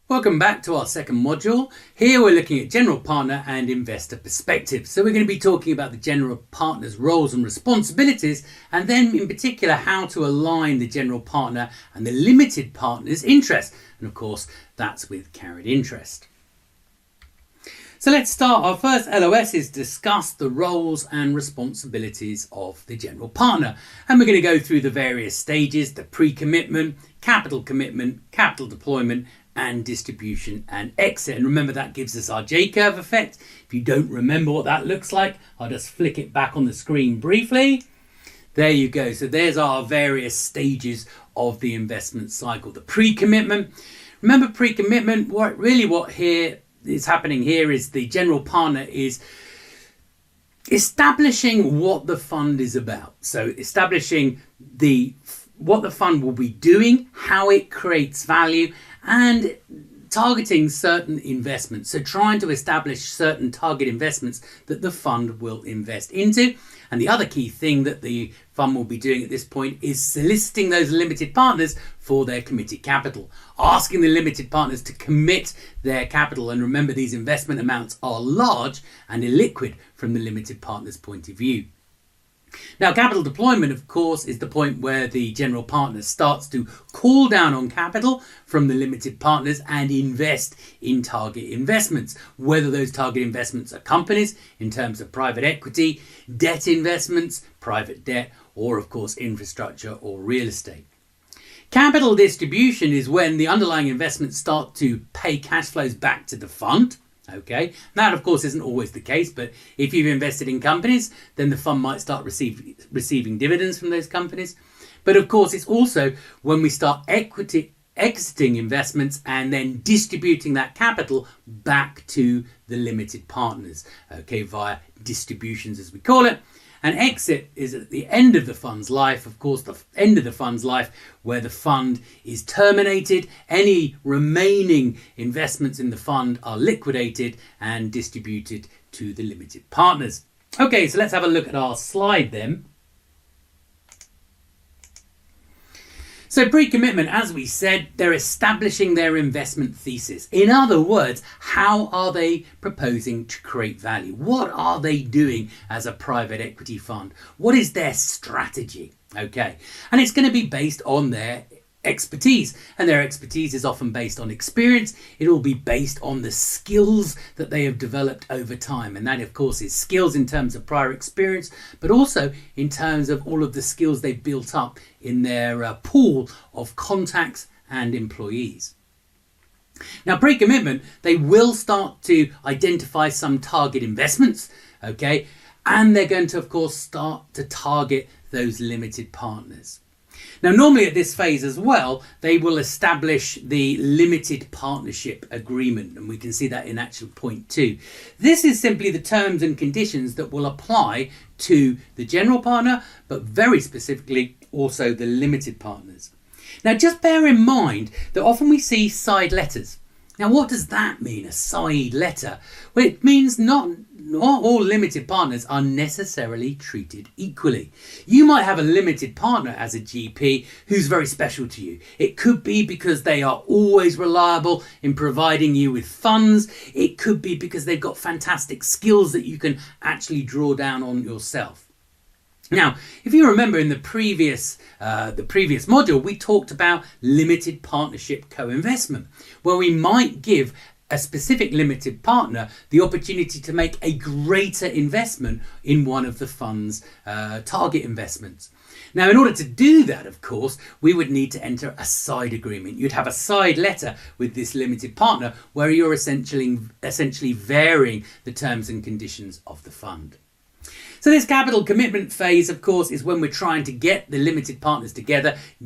Welcome back to our second module. Here we're looking at general partner and investor perspective. So we're going to be talking about the general partner's roles and responsibilities, and then in particular how to align the general partner and the limited partner's interest. And of course, that's with carried interest. So let's start. Our first LOS is discuss the roles and responsibilities of the general partner. And we're going to go through the various stages: the pre-commitment, capital commitment, capital deployment, and distribution and exit. And remember, that gives us our J-curve effect. If you don't remember what that looks like, I'll just flick it back on the screen briefly. There you go. So there's our various stages of the investment cycle. The pre-commitment. Remember, pre-commitment, what here is happening here is the general partner is establishing what the fund is about. So establishing what the fund will be doing, how it creates value, and targeting certain investments. So trying to establish certain target investments that the fund will invest into. And the other key thing that the fund will be doing at this point is soliciting those limited partners for their committed capital, asking the limited partners to commit their capital. And remember, these investment amounts are large and illiquid from the limited partner's point of view. Now, capital deployment, of course, is the point where the general partner starts to call down on capital from the limited partners and invest in target investments, whether those target investments are companies in terms of private equity, debt investments, private debt, or of course, infrastructure or real estate. Capital distribution is when the underlying investments start to pay cash flows back to the fund. Okay, that of course isn't always the case, but if you've invested in companies, then the fund might start receiving dividends from those companies. But of course, it's also when we start exiting investments and then distributing that capital back to the limited partners, okay, via distributions as we call it. An exit is at the end of the fund's life, of course, the end of the fund's life where the fund is terminated. Any remaining investments in the fund are liquidated and distributed to the limited partners. Okay, so let's have a look at our slide then. So pre-commitment, as we said, they're establishing their investment thesis. In other words, how are they proposing to create value? What are they doing as a private equity fund? What is their strategy? Okay, and it's going to be based on their expertise, and their expertise is often based on experience. It will be based on the skills that they have developed over time, and that of course is skills in terms of prior experience, but also in terms of all of the skills they've built up in their pool of contacts and employees. Now, pre-commitment, they will start to identify some target investments, okay, and they're going to of course start to target those limited partners. Now, normally at this phase as well, they will establish the limited partnership agreement, and we can see that in actual point 2. This is simply the terms and conditions that will apply to the general partner, but very specifically also the limited partners. Now, just bear in mind that often we see side letters. Now, what does that mean, a side letter? Well, it means not all limited partners are necessarily treated equally. You might have a limited partner as a GP who's very special to you. It could be because they are always reliable in providing you with funds. It could be because they've got fantastic skills that you can actually draw down on yourself. Now, if you remember in the previous module, we talked about limited partnership co-investment, where we might give a specific limited partner the opportunity to make a greater investment in one of the fund's target investments. Now, in order to do that, of course, we would need to enter a side agreement. You'd have a side letter with this limited partner where you're essentially varying the terms and conditions of the fund. So this capital commitment phase, of course, is when we're trying to get the limited partners together,